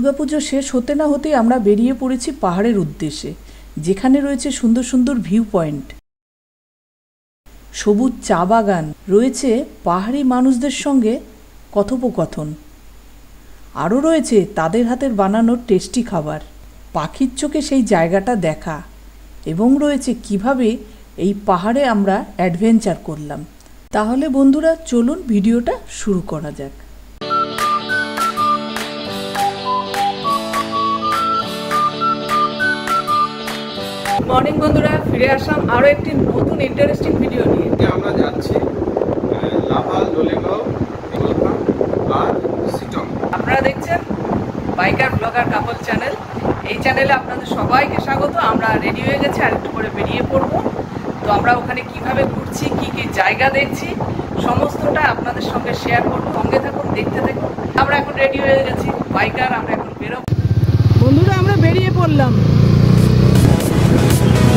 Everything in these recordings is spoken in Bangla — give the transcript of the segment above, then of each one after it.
দুর্গাপুজো শেষ হতে না হতেই আমরা বেরিয়ে পড়েছি পাহাড়ের উদ্দেশ্যে, যেখানে রয়েছে সুন্দর সুন্দর ভিউ পয়েন্ট, সবুজ চা বাগান, রয়েছে পাহাড়ি মানুষদের সঙ্গে কথোপকথন, আরও রয়েছে তাদের হাতের বানানো টেস্টি খাবার, পাখির চোখে সেই জায়গাটা দেখা, এবং রয়েছে কিভাবে এই পাহাড়ে আমরা অ্যাডভেঞ্চার করলাম। তাহলে বন্ধুরা চলুন ভিডিওটা শুরু করা যাক। মর্নিং বন্ধুরা, ফিরে আসলাম আরও একটি নতুন ইন্টারেস্টিং ভিডিও নিয়ে। আমরা যাচ্ছি লাভা, লোলেগাঁও, আর সিটং। আপনারা দেখছেন বাইকার ব্লগার কাপল চ্যানেল। এই চ্যানেলে আপনাদের সবাইকে স্বাগত। আমরা রেডি হয়ে গেছি, আর একটু করে বেরিয়ে পড়বো। তো আমরা ওখানে কিভাবে ঘুরছি, কি কি জায়গা দেখছি, সমস্তটা আপনাদের সঙ্গে শেয়ার করবো। সঙ্গে থাকুন, দেখতে থাকুন। আমরা এখন রেডি হয়ে গেছি বাইকার, আমরা এখন বেরোবো। বন্ধুরা আমরা বেরিয়ে পড়লাম।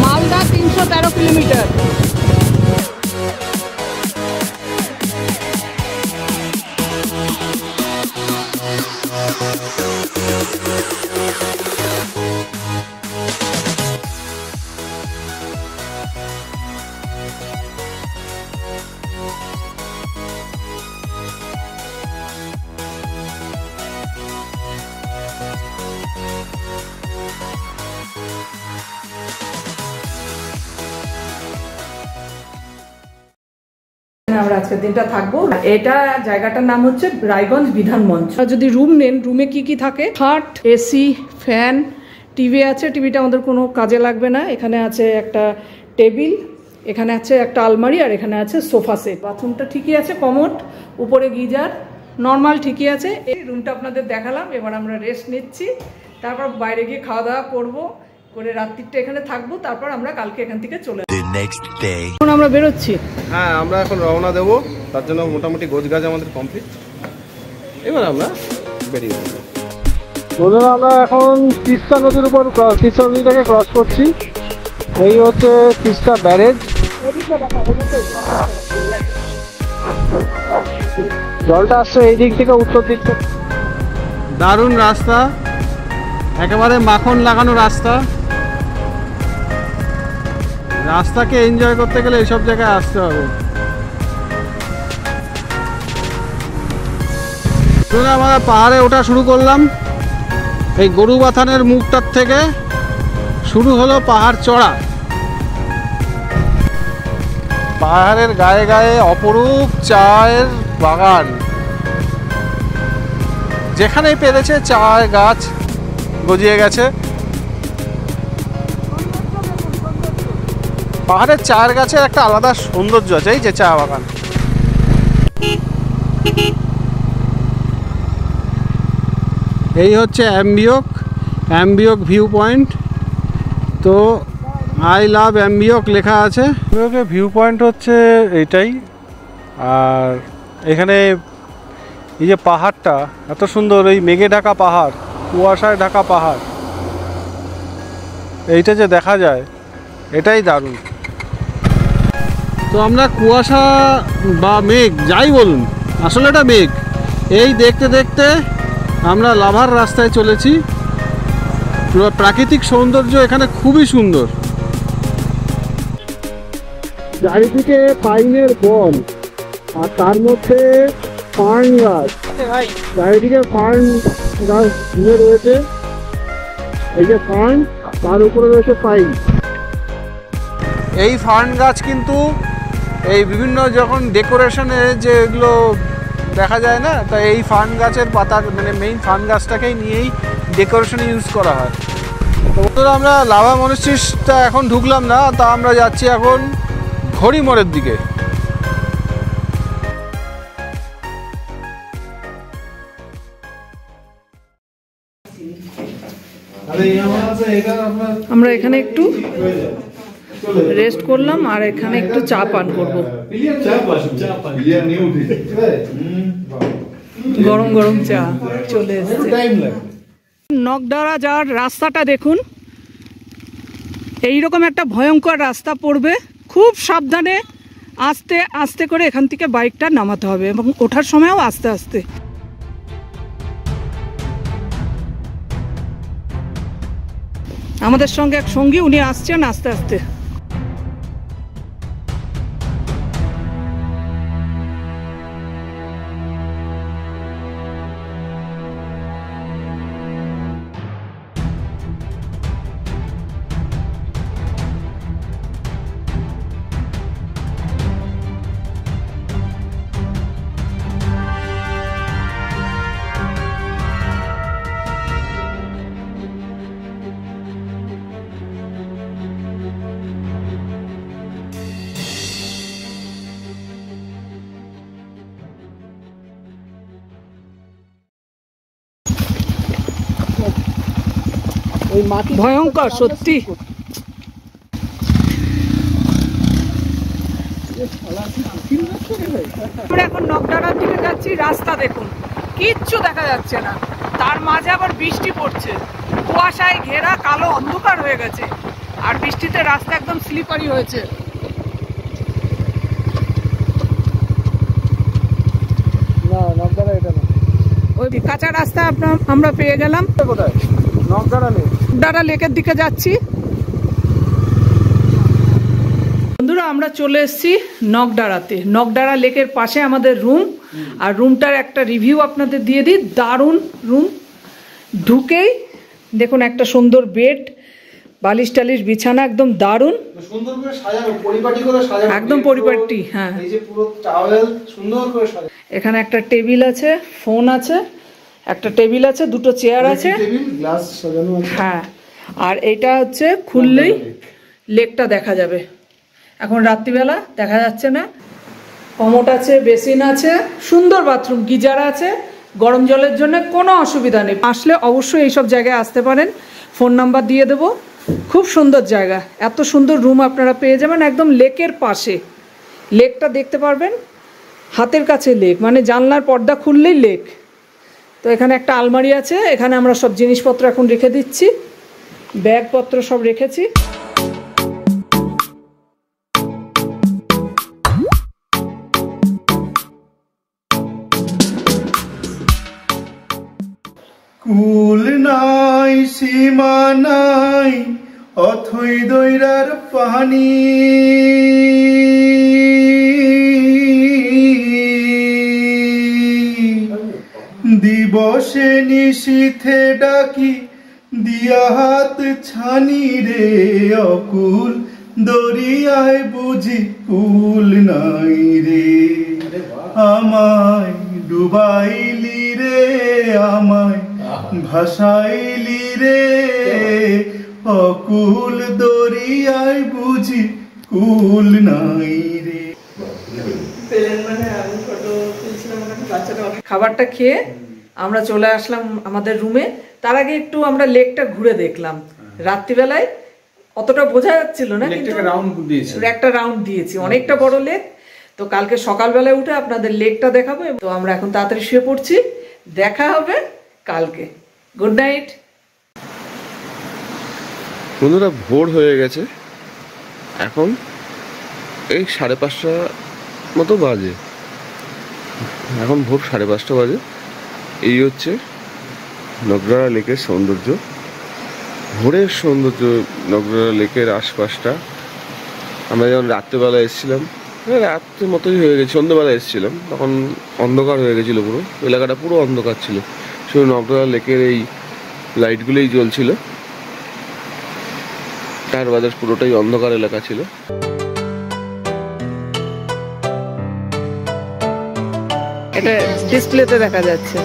মালদা 313 কিলোমিটার। আমরা আজকের দিনটা থাকবো। এটা জায়গাটার নাম হচ্ছে রায়গঞ্জ বিধান মঞ্চ। যদি রুম নেন, রুমে কি কি থাকে? খাট, এসি, ফ্যান, টিভি আছে। টিভিটা আমাদের কোনো কাজে লাগবে না। এখানে আছে একটা টেবিল, এখানে আছে একটা আলমারি, আর এখানে আছে সোফা সেট। বাথরুমটা ঠিকই আছে, কমোড, উপরে গিজার, নর্মাল ঠিকই আছে। এই রুমটা আপনাদের দেখালাম। এবার আমরা রেস্ট নিচ্ছি, তারপর বাইরে গিয়ে খাওয়া দাওয়া করবো, করে রাত্রিটা এখানে থাকবো। তারপর আমরা কালকে এখান থেকে চলে এখন আমরা বেরোচ্ছি। হ্যাঁ, আমরা এখন রওনা দেবো। তার জন্য মোটামুটি গোছগাছ আমাদের কমপ্লিট। এবার আমরা বেরিয়ে যাবো। বন্ধুরা, আমরা এখন তিস্তা নদীর উপর তিস্তা নদীটাকে ক্রস করছি। এই হচ্ছে তিস্তা ব্যারেজ। জলটা আসছে এই দিক থেকে, উত্তর দিক থেকে। দারুণ রাস্তা, একেবারে মাখন লাগানো রাস্তা। রাস্তাকে এনজয় করতে গেলে এইসব জায়গায় আসতে হবে। আমরা পাহাড়ে ওঠা শুরু করলাম। এই গরুবাথানের মুখটার থেকে শুরু হলো পাহাড় চড়া। পাহাড়ের গায়ে গায়ে অপরূপ চায়ের বাগান, যেখানেই পেরেছে চায়ের গাছ গজিয়ে গেছে। পাহাড়ের চায়ের গাছের একটা আলাদা সৌন্দর্য আছে। এই যে চা বাগান, এই হচ্ছে অ্যাম্বিওক ভিউ পয়েন্ট। তো আই লাভ অ্যাম্বিওক লেখা আছে। অ্যাম্বিওকের ভিউ পয়েন্ট হচ্ছে এইটাই। আর এখানে এই যে পাহাড়টা এত সুন্দর, এই মেঘে ঢাকা পাহাড়, কুয়াশায় ঢাকা পাহাড়, এইটা যে দেখা যায়, এটাই দারুণ। তো আমরা কুয়াশা বা মেঘ যাই বলুন, আসলে এটা মেঘ, এই দেখতে দেখতে আমরা লাভার রাস্তায় চলেছি। প্রাকৃতিক সৌন্দর্য এখানে খুবই সুন্দর। চারিদিকে পাইনের বন, আর তার মধ্যে ফার্ন গাছ, চারিদিকে ফার্ন গাছ ঘুরে রয়েছে। এই যে ফার্ন, তার উপরে রয়েছে পাইন। এই ফার্ন গাছ কিন্তু এই বিভিন্ন যখন ডেকোরেশনে যে এগুলো দেখা যায় না, তা এই ফার্ন গাছের পাতার মানে মেইন ফার্ন গাছটাকেই নিয়েই ডেকোরেশনে ইউজ করা হয়। তো আমরা লাভা মনেস্ট্রিটা এখন ঢুকলাম না, তা আমরা যাচ্ছি এখন ঘড়ি মোড়ের দিকে। আমরা এখানে একটু রেস্ট করলাম, আর এখানে একটু চা পান করবো। গরম গরম চা চলে এসেছে। নকদারা যাওয়ার রাস্তাটা দেখুন, এইরকম একটা ভয়ঙ্কর রাস্তা পড়বে। খুব সাবধানে আস্তে আস্তে করে এখান থেকে বাইকটা নামাতে হবে, এবং ওঠার সময়ও আস্তে আস্তে। আমাদের সঙ্গে এক সঙ্গী, উনি আসছেন আস্তে আস্তে। ভয়ঙ্কর সত্যি। আমরা এখন নকডাড়ার দিকে যাচ্ছি, রাস্তা দেখুন কিচ্ছু দেখা যাচ্ছে না, তার মাঝে আবার বৃষ্টি পড়ছে, কুয়াশায় ঘেরা কালো অন্ধকার হয়ে গেছে, আর বৃষ্টিতে রাস্তা একদম স্লিপারি হয়েছে। ওই কাঁচা রাস্তা আমরা পেয়ে গেলাম। নকডাড়া লেকের দিকে যাচ্ছি। বন্ধুরা আমরা চলে এসেছি নকডাড়াতে। নকডাড়া লেকের পাশে আমাদের রুম, আর রুমটার একটা রিভিউ আপনাদের দিয়ে দিই। দারুণ রুম, ঢুকেই দেখুন একটা সুন্দর বেড, বালিশ টালিশ বিছানা, একদম দারুণ, সুন্দর করে সাজানো, পরিপাটি করে সাজানো, একদম পরিপাটি। হ্যাঁ, এই যে পুরো টাওয়েল সুন্দর করে সাজানো। এখানে একটা টেবিল আছে, ফোন আছে, একটা টেবিল আছে, দুটো চেয়ার আছে, টেবিল, গ্লাস সাজানো আছে। হ্যাঁ, আর এটা হচ্ছে খুললেই লেকটা দেখা যাবে। এখন রাত্রিবেলা দেখা যাচ্ছে না। কমোড আছে, বেসিন আছে, সুন্দর বাথরুম, গিজার আছে, গরম জলের জন্য কোনো অসুবিধা নেই। আসলে অবশ্যই এইসব জায়গায় আসতে পারেন, ফোন নাম্বার দিয়ে দেবো। খুব সুন্দর জায়গা, এত সুন্দর রুম আপনারা পেয়ে যাবেন একদম লেকের পাশে। লেকটা দেখতে পারবেন, হাতের কাছে লেক, মানে জানলার পর্দা খুললেই লেক। তো এখানে একটা আলমারি আছে, এখানে আমরা সব জিনিসপত্র এখন রেখে দিচ্ছি, ব্যাগপত্র সব রেখেছি। কুল নাই সীমা নাই অথই দৈরার পানি, দিবসে নিশীথে ডাকি দিয়া হাত ছানি রে, অকুল দরিয়ায় বুঝি কুল নাই রে, আমায় ডুবাইলি রে, আমায় ভাসাইলি রে, অকুল দরিয়ায় বুঝি কুল নাই রে। খাবারটা খেয়ে আমরা চলে আসলাম আমাদের রুমে। তার আগে একটু আমরা লেকটা ঘুরে দেখলাম। রাত্রিবেলায় অতটা বোঝা যাচ্ছিল না, কিন্তু একটা রাউন্ড দিয়েছি, অনেকটা বড় লেক। তো কালকে সকালবেলায় উঠে আপনাদের লেকটা দেখাবো। তো আমরা এখন তাড়াতাড়ি শুয়ে পড়ছি, দেখা হবে কালকে। গুড নাইট বন্ধুরা। ভোর হয়ে গেছে, এখন এই 5:30 মতো বাজে, এখন ভোর 5:30 বাজে। এই হচ্ছে নকডাড়া লেকের সৌন্দর্য, ভোরের সৌন্দর্য নকডাড়া লেকের আশপাশটা। আমরা যখন রাত্রেবেলা এসেছিলাম, রাত্রের মতোই হয়ে গেছে, সন্ধ্যেবেলা এসেছিলাম, তখন অন্ধকার হয়ে গেছিলো, পুরো এলাকাটা পুরো অন্ধকার ছিল, শুধু নকডাড়া লেকের এই লাইটগুলোই জ্বলছিল, তার বাজার পুরোটাই অন্ধকার এলাকা ছিল। এটা ডিসপ্লেতে দেখা যাচ্ছে।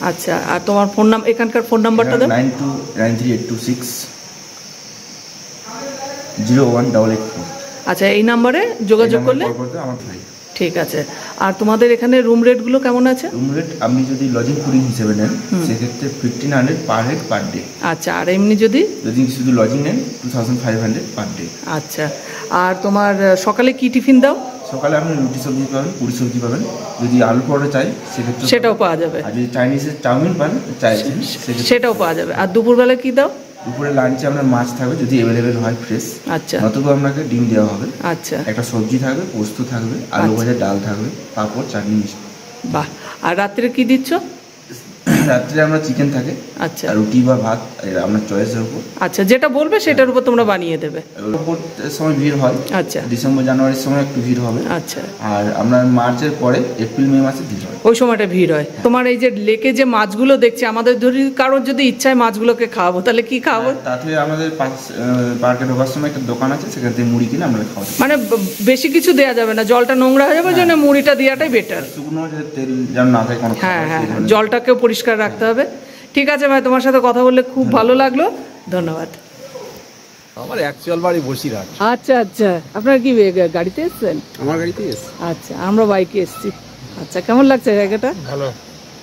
আচ্ছা, আর তোমার ফোন নাম্বার, এখানকার ফোন নাম্বারটা দাও। 929382601884। আচ্ছা, এই নাম্বারে যোগাযোগ করলে আমার ভাই। ঠিক আছে। আর তোমাদের এখানে রুম রেটগুলো কেমন আছে? রুম রেট আপনি যদি লজিং ফুডিং হিসেবে নেন সেক্ষেত্রে 1500 পার হেড পার ডে। আচ্ছা, আর এমনি যদি শুধু লজিং নেন 2500 পার ডে। আচ্ছা, আর তোমার সকালে কি টিফিন দাও? সকালে আপনি রুটি সবজি পাবেন, পুরি সবজি পাবেন, যদি আলু পরোটা চাই সেক্ষেত্রে সেটাও পাওয়া যাবে, আর যদি চাইনিজের চাউমিন পান চাইছেন সেটাও পাওয়া যাবে। আর দুপুরবেলা কি দাও? দুপুরে লাঞ্চে আপনার মাছ থাকবে যদি অ্যাভেলেবেল হয় ফ্রেশ। আচ্ছা, নতুবা আপনাকে ডিম দেওয়া হবে। আচ্ছা, একটা সবজি থাকবে, পোস্ত থাকবে, আলু ভাজা, ডাল থাকবে, পাঁপড়, চাটনি, মিষ্টি। বাহ। আর রাত্রে কি দিচ্ছ? রাত্রে আমরা চিকেন থাকে। আচ্ছা, রুটি বা ভাত আপনার চয়েসের উপর। আচ্ছা, যেটা বলবে সেটার উপর তোমরা বানিয়ে দেবে। সময় ভিড় হয়। আচ্ছা, ডিসেম্বর জানুয়ারির সময় একটু ভিড় হবে। আচ্ছা, আর আপনার মার্চের পরে এপ্রিল মে মাসে ভিড় হয়, ওই সময়টা ভিড় হয়। তোমার এই যে লেকে যে মাছগুলো দেখছি, আমাদের ধরি কারোর যদি ইচ্ছায় মাছগুলোকে খাওয়াবো, তাহলে কি খাওয়াবো? তাতে আমাদের পার্কে ঢোকার সময় একটা দোকান আছে, সেখান থেকে মুড়ি কিনে আমরা খাওয়াবো। মানে বেশি কিছু দেওয়া যাবে না, জলটা নোংরা হয়ে যাবে, জন্য মুড়িটা দেওয়াটাই বেটার। শুকনো তেল যেন না থাকে কোনো। হ্যাঁ হ্যাঁ, জলটাকেও পরিষ্কার রাখতে হবে। ঠিক আছে ভাই, তোমার সাথে কথা বললে খুব ভালো লাগলো, ধন্যবাদ। আমার অ্যাকচুয়াল বাড়ি বসিরহাট। আচ্ছা আচ্ছা, আপনারা কি গাড়িতে এসেছেন? আমার গাড়িতে এসেছি। আচ্ছা, আমরা বাইকে এসেছি। আচ্ছা, কেমন লাগছে জায়গাটা? ভালো।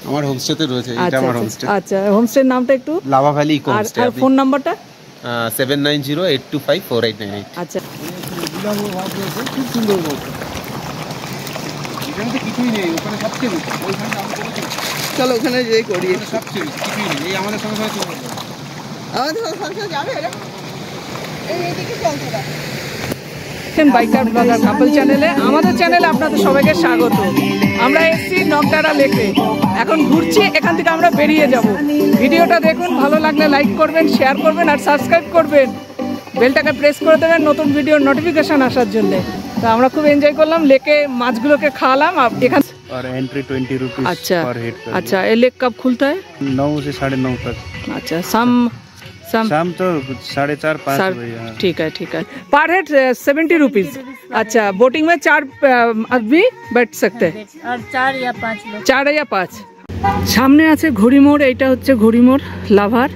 আমার হোমস্টেতে রয়েছে, এটা আমার হোমস্টে। আচ্ছা, হোমস্টের নামটা একটু? Lava valley eco homestay. আর ফোন নাম্বারটা? 7908254898। আচ্ছা, খুব সুন্দর বলছে। এখানে তো কিছুই নেই, ওখানে সবচেয়ে বেশি। ওইখানে দাম করেছে। চলো ওখানে যেই করি। সবচেয়ে বেশি কিছুই নেই, এই আমাদের সঙ্গে সঙ্গে চলে যাবে। আমাদের সঙ্গে যাবে এরা। এইদিকে চলতে দাও। বাইকার ব্লগার কাপল চ্যানেলে, আমাদের চ্যানেলে আপনাদের সবাইকে স্বাগত। আমরা এসেছি নকদারা লেকে, এখন ঘুরছি, এখান থেকে আমরা বেরিয়ে যাব। ভিডিওটা দেখুন, ভালো লাগলে লাইক করবেন, শেয়ার করবেন, আর সাবস্ক্রাইব করবেন, বেলটাকে প্রেস করে দেবেন নতুন ভিডিওর নোটিফিকেশন আসার জন্য। তো আমরা খুব এনজয় করলাম, লেকে মাছগুলোকে খাওয়ালাম। এখান और एंट्री 20 रुपीज अच्छा पर हेड कर। अच्छा, ये लेक कब खुलता है? 9 से 9:30 तक। अच्छा, शाम शाम तो 4:30-5 बजे। ठीक है। पर हेड 70 रुपीज। अच्छा, बोटिंग में 4 आदमी बैठ सकते हैं, और 4 या 5 लोग। 4 या 5। সামনে আছে ঘড়িমোড়, এইটা হচ্ছে ঘড়িমোড় লাভার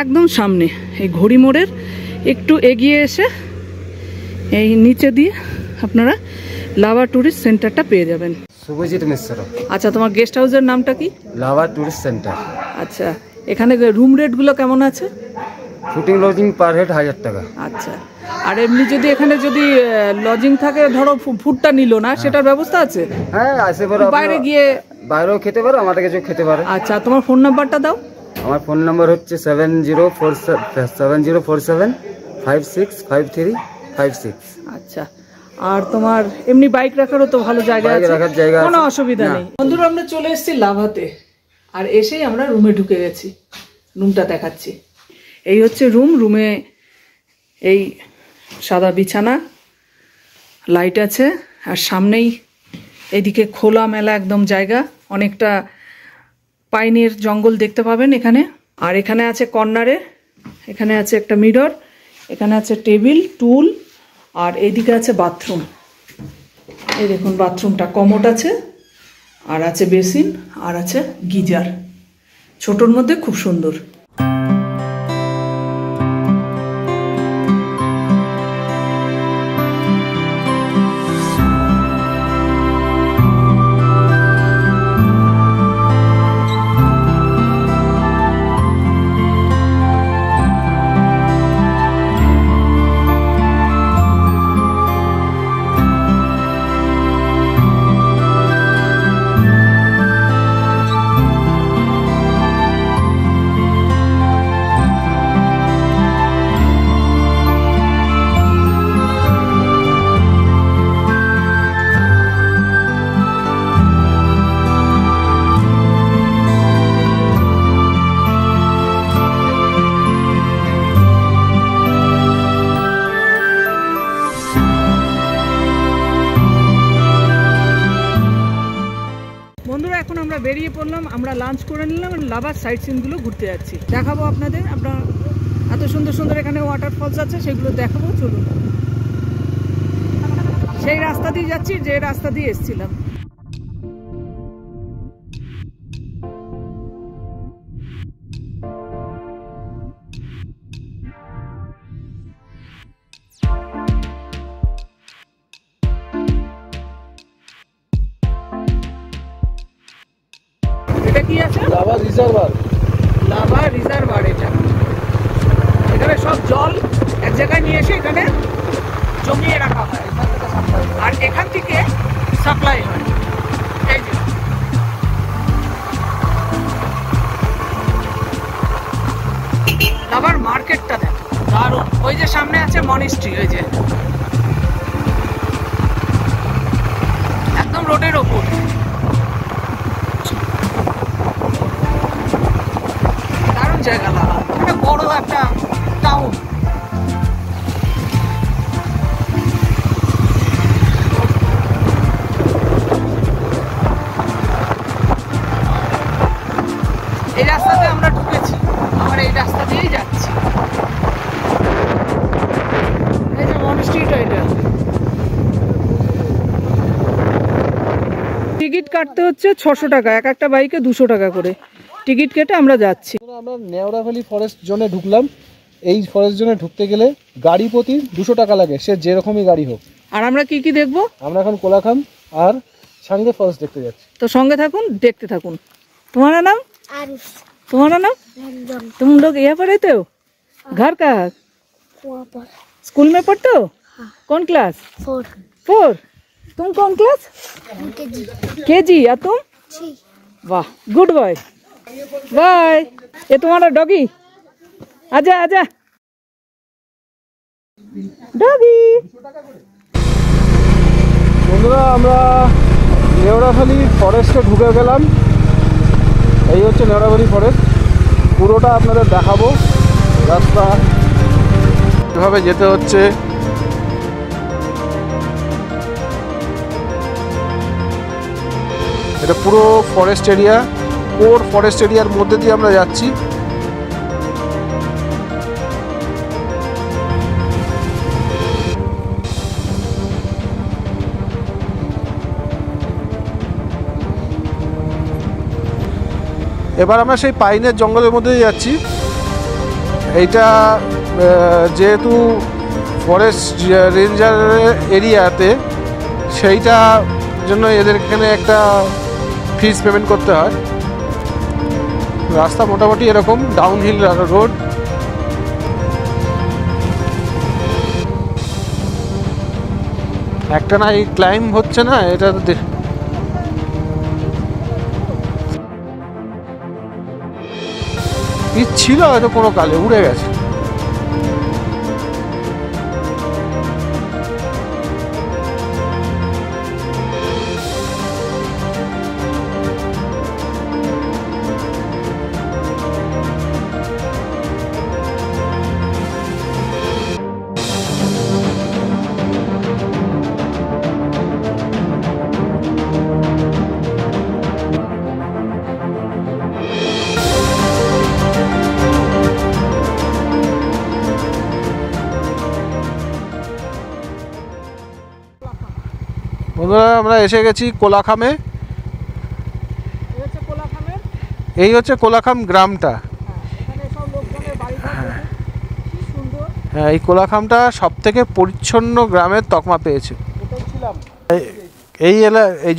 একদম সামনে। এই ঘড়িমোড়ের একটু এগিয়ে এসে এই নিচে দিয়ে আপনারা লাভা টুরিস্ট সেন্টারটা পেয়ে যাবেন। শুভজিৎ মিশ্র। আচ্ছা, তোমার গেস্ট হাউসের নামটা কি? Lava tourist centre. আচ্ছা, এখানে রুম রেটগুলো কেমন আছে? ফুটিং লজিং পার হেড 1000 টাকা। আচ্ছা, আর এমনি যদি এখানে যদি লজিং থাকে, ধরো ফুডটা নিল না, সেটার ব্যবস্থা আছে? হ্যাঁ, আসে পারো, বাইরে গিয়ে বাইরেও খেতে পারো, আমাদের কাছেও খেতে পারো। আচ্ছা, তোমার ফোন নাম্বারটা দাও। আমার ফোন নাম্বার হচ্ছে 7047565356। আচ্ছা, আর তোমার এমনি বাইক রাখারও তো ভালো জায়গা আছে, কোনো অসুবিধা নেই। বন্ধুরা, আমরা চলে এসেছি লাভাতে, আর এসেই আমরা রুমে ঢুকে গেছি। রুমটা দেখাচ্ছি, এই হচ্ছে রুম। রুমে এই সাদা বিছানা, লাইট আছে, আর সামনেই এদিকে খোলা মেলা একদম জায়গা, অনেকটা পাইনের জঙ্গল দেখতে পাবেন এখানে। আর এখানে আছে কর্নারে, এখানে আছে একটা মিরর, এখানে আছে টেবিল, টুল, আর এইদিকে আছে বাথরুম। এই দেখুন, বাথরুমটা কমোড আছে, আর আছে বেসিন, আর আছে গিজার, ছোটোর মধ্যে খুব সুন্দর। বন্ধুরা, এখন আমরা বেরিয়ে পড়লাম, আমরা লাঞ্চ করে নিলাম, লাভার সাইট সিনগুলো ঘুরতে যাচ্ছি, দেখাবো আপনাদের। আপনার এত সুন্দর সুন্দর এখানে ওয়াটারফলস আছে, সেগুলো দেখাবো। চলুন, সেই রাস্তা দিয়ে যাচ্ছি যে রাস্তা দিয়ে এসেছিলাম। এটা কি আছে? Lava reservoir. Lava reservoir. এটা এখানে সব জল এক জায়গায় নিয়ে এসে এখানে জমিয়ে রাখা হয়, আর এখান থেকে সাপ্লাই হয়। এই যে লাভার মার্কেটটা দেখো, দারুণ। ওই যে সামনে আছে মনিস্ট্রি, ওই যে একদম রোডের ওপর। দারুণ জায়গা লাভা, একটা বড় একটা টাউন। এই রাস্তাতে আমরা ঢুকেছি, আমরা এই রাস্তা দিয়েই যাচ্ছি। এই যে মনস্ট্রিটা, এটা টিকিট কাটতে হচ্ছে 600 টাকা, এক একটা বাইকে 200 টাকা করে টিকিট কেটে আমরা যাচ্ছি। আমরা নেওড়া ভ্যালি ফরেস্ট জোনে ঢুকলাম। এই ফরেস্ট জোনে ঢুকতে গেলে গাড়ি প্রতি 200 টাকা লাগে, সে যেরকমই গাড়ি হোক। আর আমরা কি কি দেখবো? আমরা এখন কোলাখাম আর সাঙ্গে ফরেস্ট দেখতে যাচ্ছি। তো সঙ্গে থাকুন, দেখতে থাকুন। तुम्हारा नाम? आरिफ। तुम्हारा नाम? रंजन। तुम लोग यहाँ पर रहते हो? घर का? वहाँ पर। स्कूल में पढ़ते हो? हाँ। कौन क्लास? 4 तुम कौन क्लास? केजी। केजी। और तुम? 3। वाह, गुड बॉय। बाय। ये तुम्हारा डॉगी, आजा आजा डॉगी। বন্ধুরা, আমরা নেওড়া ভ্যালি ফরেস্টে ঢুকে গেলাম। এই হচ্ছে নেওড়া ভ্যালি ফরেস্ট, পুরোটা আপনাদের দেখাবো। রাস্তা এভাবে যেতে হচ্ছে। এটা পুরো ফরেস্ট এরিয়া, কোর ফরেস্ট এরিয়ার মধ্যে দিয়ে আমরা যাচ্ছি। এবার আমরা সেই পাইনের জঙ্গলের মধ্যে যাচ্ছি। এইটা যেহেতু ফরেস্ট রেঞ্জার এরিয়াতে, সেইটা জন্য এদের এখানে একটা ফিস পেমেন্ট করতে হয়। রাস্তা মোটামুটি এরকম ডাউনহিল রোড। একটা না এই ক্লাইম্ব হচ্ছে না, এটা ছিল হয়তো কোনো কালে, উড়ে গেছে। বন্ধুরা, আমরা এসে গেছি কোলাখামে। এই হচ্ছে কোলাখাম গ্রামটা। হ্যাঁ, এই কোলাখামটা সব থেকে পরিচ্ছন্ন গ্রামের তকমা পেয়েছে। এই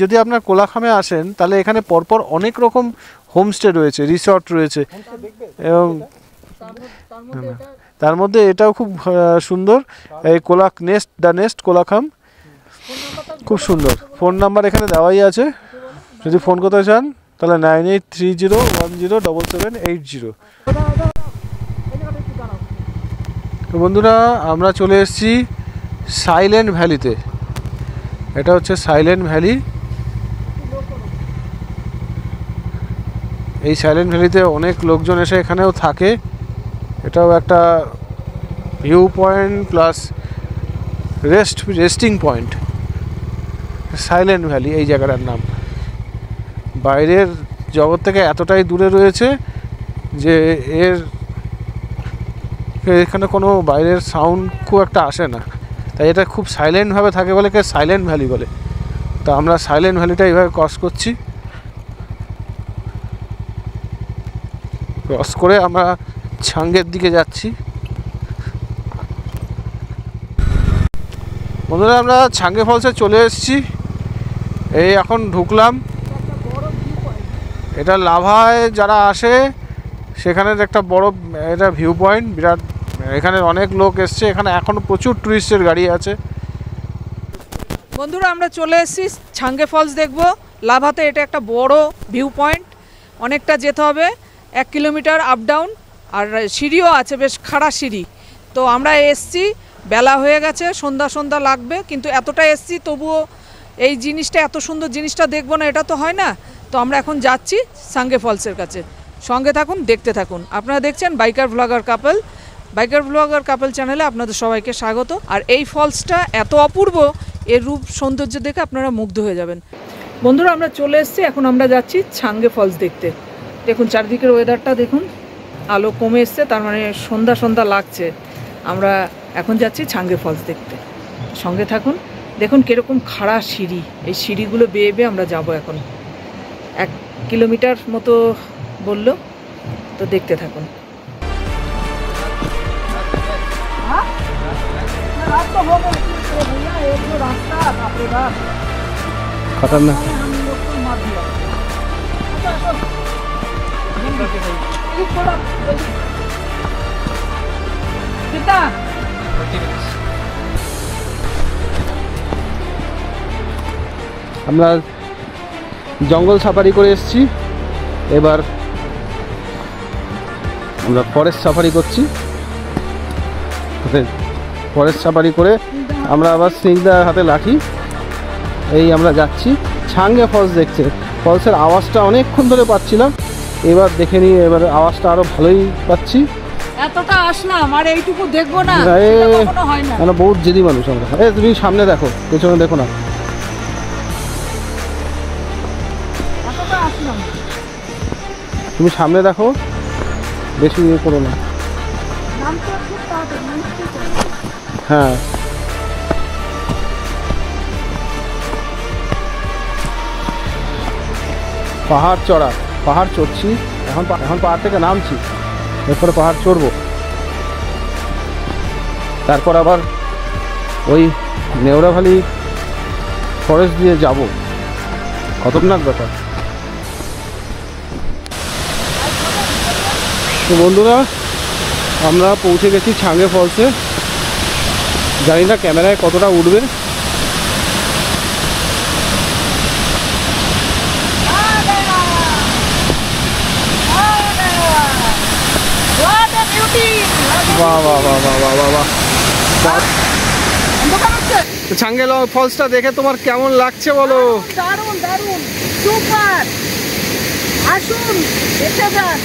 যদি আপনার কোলাখামে আসেন, তাহলে এখানে পরপর অনেক রকম হোমস্টে রয়েছে, রিসর্ট রয়েছে, এবং তার মধ্যে এটাও খুব সুন্দর। এই দ্য নেস্ট কোলাখাম খুব সুন্দর। ফোন নাম্বার এখানে দেওয়াই আছে, যদি ফোন করতে চান তাহলে 9830107780। তো বন্ধুরা, আমরা চলে এসেছি সাইলেন্ট ভ্যালিতে। এটা হচ্ছে সাইলেন্ট ভ্যালি। এই সাইলেন্ট ভ্যালিতে অনেক লোকজন এসে এখানেও থাকে। এটাও একটা view point plus resting point. Silent valley এই জায়গাটার নাম। বাইরের জগৎ থেকে এতটাই দূরে রয়েছে যে এখানে কোনো বাইরের সাউন্ড খুব একটা আসে না, তাই এটা খুব সাইলেন্টভাবে থাকে বলে সাইলেন্ট ভ্যালি বলে। তো আমরা সাইলেন্ট ভ্যালিটা এইভাবে ক্রস করছি। ক্রস করে আমরা ছাঙ্গের দিকে যাচ্ছি। বন্ধুরা, আমরা ছাঙ্গে ফলসে চলে এসেছি। এই এখন ঢুকলাম। এটা লাভায় যারা আসে সেখানের একটা বড় এটা ভিউ পয়েন্ট, বিরাট। এখানে অনেক লোক এসছে, এখানে এখনো প্রচুর টুরিস্টের গাড়ি আছে। বন্ধুরা আমরা চলে এসেছি ছাঙ্গে ফলস দেখব লাভাতে। এটা একটা বড় ভিউ পয়েন্ট, অনেকটা যেতে হবে 1 কিলোমিটার আপ ডাউন, আর সিঁড়িও আছে, বেশ খাড়া সিঁড়ি। তো আমরা এসছি, বেলা হয়ে গেছে, সন্ধ্যা সন্ধ্যা লাগবে, কিন্তু এতটা এসছি তবুও এই জিনিসটা, এত সুন্দর জিনিসটা দেখবো না, এটা তো হয় না। তো আমরা এখন যাচ্ছি ছাঙ্গে ফলসের কাছে। সঙ্গে থাকুন, দেখতে থাকুন। আপনারা দেখছেন বাইকার ব্লগার কাপল। বাইকার ব্লগার কাপল চ্যানেলে আপনাদের সবাইকে স্বাগত। আর এই ফলসটা এত অপূর্ব, এর রূপ সৌন্দর্য দেখে আপনারা মুগ্ধ হয়ে যাবেন। বন্ধুরা আমরা চলে এসেছি, এখন আমরা যাচ্ছি ছাঙ্গে ফলস দেখতে। দেখুন চারদিকের ওয়েদারটা দেখুন, আলো কমে এসছে, তার মানে সন্ধ্যা সন্ধ্যা লাগছে। আমরা এখন যাচ্ছি ছাঙ্গে ফলস দেখতে, সঙ্গে থাকুন। দেখুন কীরকম খাড়া সিঁড়ি, এই সিঁড়িগুলো বেয়ে বেয়ে আমরা যাব এখন। 1 কিলোমিটার মতো বললো, তো দেখতে থাকুন। खतरनाक। আমরা জঙ্গল সাফারি করে এসেছি, এবার আমরা ফরেস্ট সাফারি করছি। ফরেস্ট সাফারি করে আমরা আবার স্নিগ্ধার হাতে লাঠি, এই আমরা যাচ্ছি ছাঙ্গে ফলস দেখতে। ফলসের আওয়াজটা অনেকক্ষণ ধরে পাচ্ছিলাম, এবার দেখে নিই, এবার আওয়াজটা আরো ভালোই পাচ্ছি। এতটা আসলাম আর এইটুকু দেখবো না, মানে বহুত জেদি মানুষ আমরা। তুমি সামনে দেখো, পেছনে দেখো না। তুমি সামনে দেখো, বেশি ইয়ে করো না। হ্যাঁ পাহাড় চড়া, পাহাড় চড়ছি এখন, পাহাড় থেকে নামছি, এরপরে পাহাড় চড়বো, তারপর আবার ওই নেওড়াভালি ফরেস্ট দিয়ে যাব। খতরনাক ব্যাপার। তো বন্ধুরা আমরা পৌঁছে গেছি ছাঙ্গে ফলসে। জানি না ক্যামেরায় কতটা উঠবে। বাহ বাহ বাহ বাহ বাহ বাহ বাহ। ছাঙ্গে ফলসটা দেখে তোমার কেমন লাগছে বলো? দারুণ দারুণ, সুপার। আসুন দেখে যান,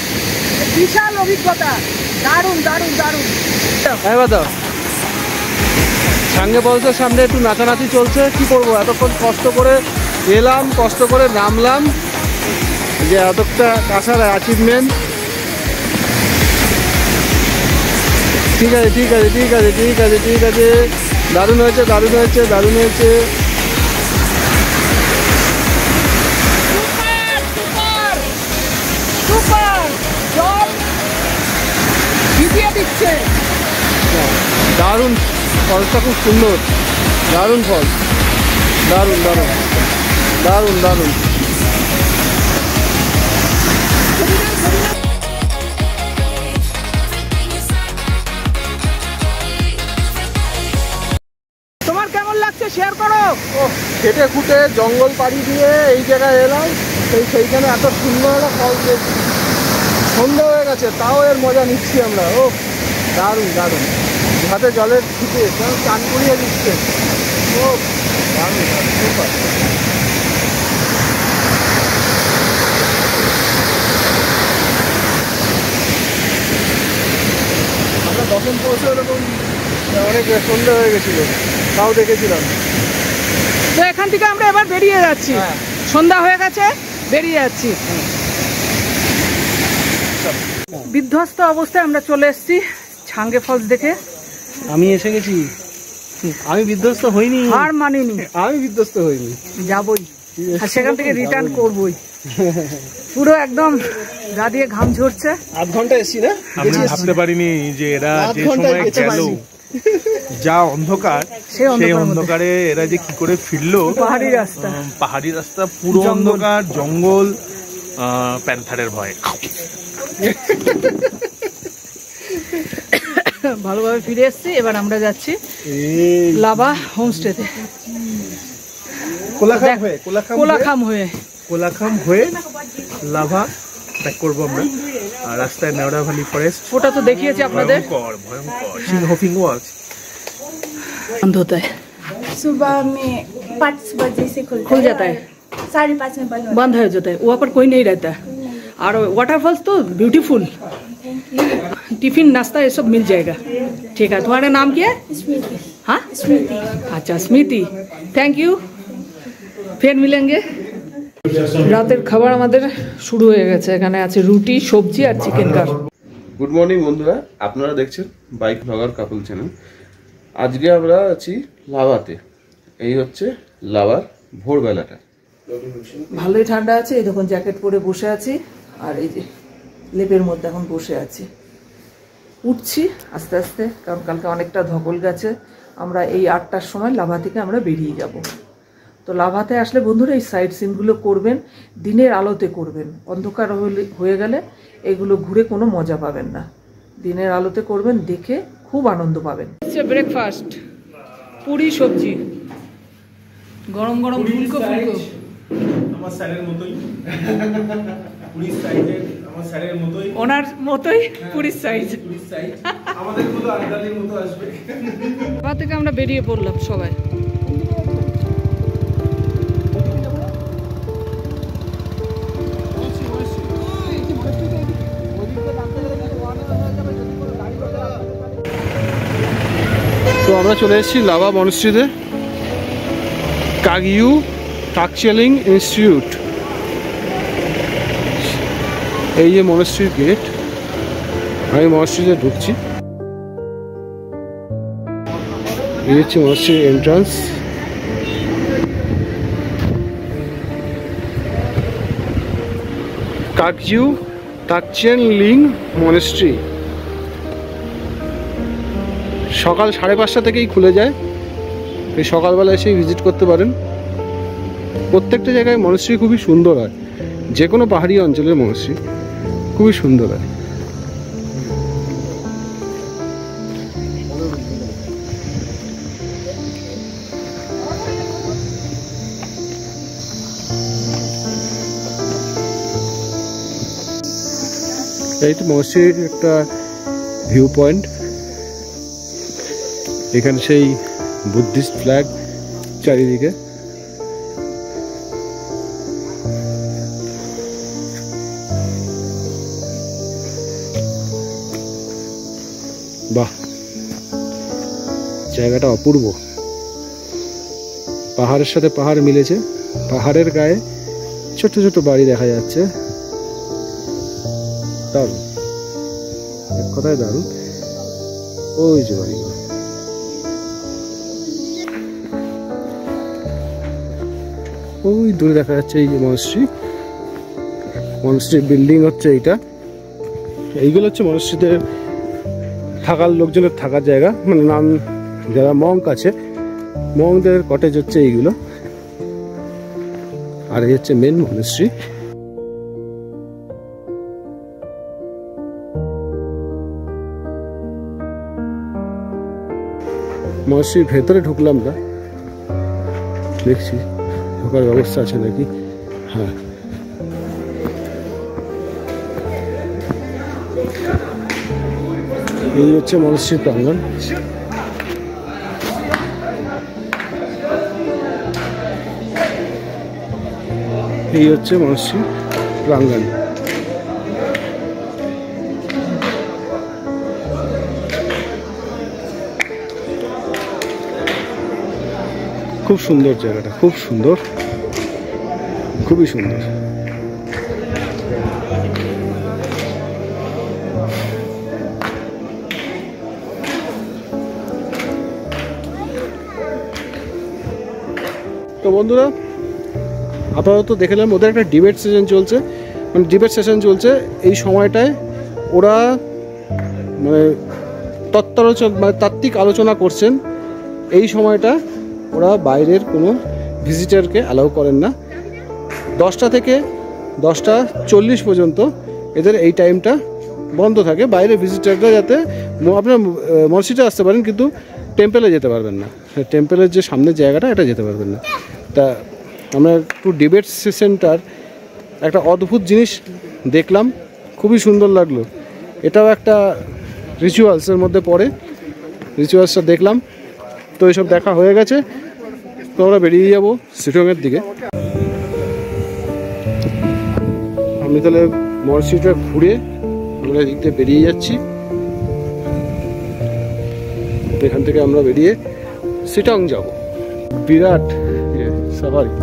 বিশাল অভিজ্ঞতা, দারুণ দারুণ দারুণ। এবার দাও, ছাঙ্গে ফলসের সামনে একটু নাচানাচি চলছে। কি করবো, এতক্ষণ কষ্ট করে এলাম, কষ্ট করে নামলাম, যে এতটা আসার অ্যাচিভমেন্ট। ঠিক আছে ঠিক আছে ঠিক আছে ঠিক আছে ঠিক আছে, দারুণ হয়েছে দারুণ হয়েছে দারুণ হয়েছে। দারুণ ফলসটা, খুব সুন্দর, দারুণ ফলস, দারুণ দারুণ দারুণ দারুণ। তোমার কেমন লাগছে শেয়ার করো। ও খেটে খুঁটে জঙ্গল পাড়ি দিয়ে এই জায়গায় এলাম, সেইখানে এত সুন্দর একটা ফলস দেখছি। সন্ধ্যা হয়ে গেছে, তাও এর মজা নিচ্ছি আমরা। ও দারুণ দারুণ, হাতে জলের ছিটে চান করিয়ে দিচ্ছে। ও দারুণ দারুণ, সুপার। আমরা তখন পৌঁছে এরকম অনেক সন্ধ্যা হয়ে গেছিল, তাও দেখেছিলাম। তো এখান থেকে আমরা এবার বেরিয়ে যাচ্ছি, সন্ধ্যা হয়ে গেছে, বেরিয়ে যাচ্ছি। বিধ্বস্ত অবস্থায় আমরা চলে এসেছি ছাঙ্গে ফলস দেখে। আমি এসে গেছি, আমি বিধ্বস্ত হইনি, হার মানিনি, আমি বিধ্বস্ত হইনি, যাবই, আর সেখান থেকে রিটার্ন করবই। পুরো একদম গা দিয়ে ঘাম ঝরছে। আধ ঘন্টা এসছি না, আমি ভাবতে পারিনি যে এরা যে সময় গেল, যা অন্ধকার, সেই অন্ধকারে এরা যে কি করে ফিরলো। পাহাড়ি রাস্তা, পাহাড়ি রাস্তা পুরো অন্ধকার, জঙ্গল, প্যান্থারের ভয়। ভালোভাবে ফিরে এসেছি, এবার আমরা যাচ্ছি লাভা হোমস্টেতে। কোলাখাম হয়ে লাভা ব্যাক করবো আমরা। আর রাস্তায় নেওড়া ভ্যালি ফরেস্ট, ওটা তো দেখিয়েছি আপনাদের। ভয়ঙ্কর সিংহ ফিংহ আছে। बंद होता है सुबह में 5 बजे से खुल जाता है, 5:30 में बंद हो जाता है। वहाँ पर कोई नहीं रहता है। और वाटरफॉल्स तो ब्यूटीफुल, टिफिन नाश्ता ये सब मिल जाएगा। ठीक है, तुम्हारा नाम क्या है? स्मृति। हाँ स्मृति। अच्छा स्मृति, थैंक यू, फिर मिलेंगे। রাতের খাবার আমাদের শুরু হয়ে গেছে। এখানে আছে রুটি, সবজি আর চিকেন কার। গুড মর্নিং বন্ধুরা, আপনারা দেখছেন বাইক ব্লগার কাপল চ্যানেল। আজকে আমরা আছি লাভাতে। এই হচ্ছে লাভার ভোরবেলাটা। ভালোই ঠান্ডা আছে, এই দেখুন জ্যাকেট পরে বসে আছি। আর এই যে লেপের মধ্যে এখন বসে আছি। উঠছি আস্তে আস্তে, কারণ কালকে অনেকটা ধকল গেছে। আমরা এই 8টার সময় লাভা থেকে আমরা বেরিয়ে যাব। তো লাভাতে আসলে বন্ধুরা এই সাইড সিনগুলো করবেন, দিনের আলোতে করবেন। অন্ধকার হয়ে গেলে এগুলো ঘুরে কোনো মজা পাবেন না। দিনের আলোতে করবেন, দেখে খুব আনন্দ পাবেন। ব্রেকফাস্ট, পুরি সবজি, গরম গরম ফুলকো ফুলকো। আমার স্যারের মতোই, পুরির সাইজের, আমার স্যারের মতোই, ওনার মতোই পুরির সাইজ। পুরির সাইজ আমাদের মতো আন্ডালির মতো আসবে। লাভা থেকে আমরা বেরিয়ে পড়লাম সবাই। তো আমরা চলে এসেছি লাভা মনস্ট্রিতে, কাগিউ টাকচেলিং ইনস্টিটিউট। এই যে মনস্ট্রির গেট, আমি মনস্ট্রিতে ঢুকছি। এই হচ্ছে মনস্ট্রির এন্ট্রান্স। কাগিউ টাকচেলিং মনস্ট্রি সকাল 5:30 থেকেই খুলে যায়। এই সকালবেলা এসেই ভিজিট করতে পারেন। প্রত্যেকটা জায়গায় মনস্ট্রি খুবই সুন্দর হয়, যে কোনো পাহাড়ি অঞ্চলের মনস্ট্রি খুবই সুন্দর হয়। এই তো মনস্ট্রির একটা ভিউ পয়েন্ট। এখানে সেই বুদ্ধিস্ট ফ্ল্যাগ চারিদিকে। বাহ, জায়গাটা অপূর্ব। পাহাড়ের সাথে পাহাড় মিলেছে, পাহাড়ের গায়ে ছোট ছোট বাড়ি দেখা যাচ্ছে। দারুণ, এক কথায় দারুণ। ওই যে বাড়িগুলো, ওই দূরে দেখা যাচ্ছে এই যে মনস্ট্রি। মনস্ট্রির বিল্ডিং হচ্ছে এইটা। এইগুলো হচ্ছে মনস্ট্রিতে থাকার লোকজনের থাকার জায়গা, মানে নাম যারা মঙ্ক আছে, মঙ্কদের কটেজ হচ্ছে এইগুলো। আর এই হচ্ছে মেন মনস্ট্রি। মনস্ট্রির ভেতরে ঢুকলাম না, দেখছি ঢোকার ব্যবস্থা আছে নাকি। হ্যাঁ, এই হচ্ছে মনস্ট্রির প্রাঙ্গণ। এই হচ্ছে মনস্ট্রির প্রাঙ্গণ। খুব সুন্দর জায়গাটা, খুব সুন্দর, খুবই সুন্দর। তো বন্ধুরা, আপাতত দেখলাম ওদের একটা ডিবেট সেশন চলছে, মানে ডিবেট সেশন চলছে। এই সময়টায় ওরা মানে তাত্ত্বিক আলোচনা করছেন। এই সময়টা ওরা বাইরের কোনো ভিজিটারকে অ্যালাউ করেন না। 10টা থেকে 10:40 পর্যন্ত এদের এই টাইমটা বন্ধ থাকে। বাইরে ভিজিটাররা যাতে আপনার মসজিদে আসতে পারেন, কিন্তু টেম্পেলে যেতে পারবেন না। টেম্পেলের যে সামনের জায়গাটা এটা যেতে পারবেন না। তা আমরা একটু ডিবেট সেন্টার একটা অদ্ভুত জিনিস দেখলাম, খুবই সুন্দর লাগলো। এটাও একটা রিচুয়ালসের মধ্যে পড়ে, রিচুয়ালসটা দেখলাম। তো এইসব দেখা হয়ে গেছে, তো আমরা বেরিয়ে যাবো শিলংয়ের দিকে। আমি তাহলে মসজিদটা ঘুরে আমরা এদিক থেকে বেরিয়ে যাচ্ছি। এখান থেকে আমরা বেরিয়ে শিলং যাব। বিরাট সাফারি।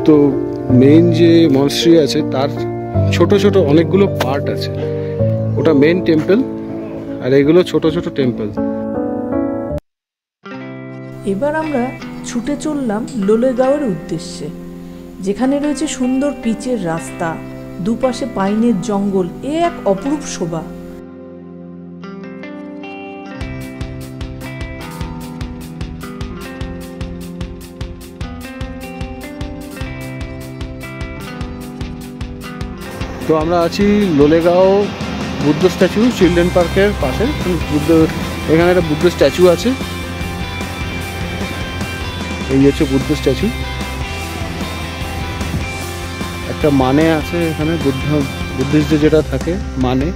তো মেইন যে মনস্ট্রি আছে তার ছোট ছোট অনেকগুলো পার্ট আছে। ওটা মেইন টেম্পল, আর এগুলো ছোট ছোট টেম্পল। এবার আমরা ছুটে চললাম লোলেগাঁওয়ের উদ্দেশ্যে, যেখানে রয়েছে সুন্দর পিচের রাস্তা, দুপাশে পাইনের জঙ্গল, এ এক অপরূপ শোভা। তো আমরা আছি লোলেগাঁও বুদ্ধ স্ট্যাচু, চিলড্রেন পার্কের পাশে। এখানে একটা বুদ্ধ স্ট্যাচু আছে, এই হচ্ছে বুদ্ধ স্ট্যাচু। একটা মানে আছে এখানে, বুদ্ধিস্টে যেটা থাকে মানে।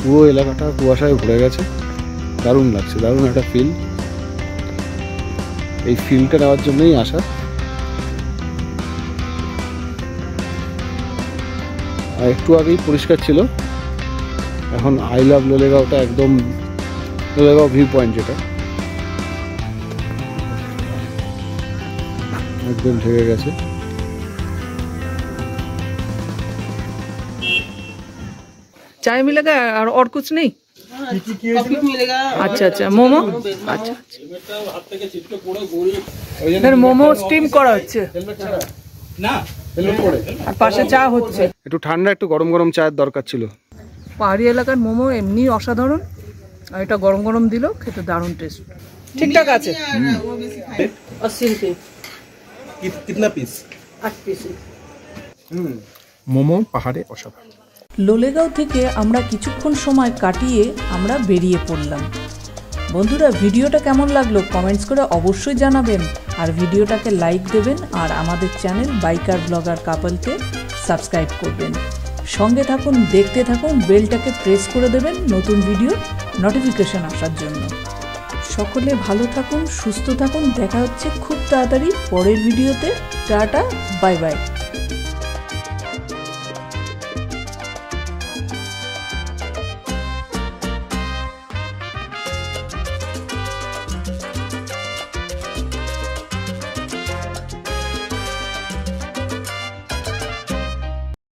পুরো এলাকাটা কুয়াশায় ভরে গেছে, দারুণ লাগছে, দারুণ একটা ফিল। এই ফিলটা নেওয়ার জন্যই আসা। আর একটু আগেই পরিষ্কার ছিল, এখন আই লাভ লোলেগাঁওটা একদম, লোলেগাঁও ভিউ পয়েন্ট যেটা, একদম ঢেকে গেছে। चाय मिलेगा और कुछ नहीं? अच्छा अच्छा, मोमो। अच्छा अच्छा, মোমো স্টিম করা হচ্ছে আর পাশে চা হচ্ছে। একটু ঠান্ডা, একটু গরম গরম চায়ের দরকার ছিল। পাহাড়ি এলাকার মোমো এমনি অসাধারণ, আর এটা গরম গরম দিল, খেতে দারুণ টেস্ট। ঠিকঠাক আছে। 80 रुपए। कितना पीस? 8 পিস। মোমো পাহাড়ে অসাধারণ। লোলেগাঁও থেকে আমরা কিছুক্ষণ সময় কাটিয়ে আমরা বেরিয়ে পড়লাম। বন্ধুরা, ভিডিওটা কেমন লাগলো কমেন্টস করে অবশ্যই জানাবেন, আর ভিডিওটাকে লাইক দেবেন, আর আমাদের চ্যানেল বাইকার ব্লগার কাপলকে সাবস্ক্রাইব করবেন। সঙ্গে থাকুন, দেখতে থাকুন, বেলটাকে প্রেস করে দেবেন নতুন ভিডিও নোটিফিকেশন আসার জন্য। সকলে ভালো থাকুন, সুস্থ থাকুন, দেখা হচ্ছে খুব তাড়াতাড়ি পরের ভিডিওতে। Tata, bye bye.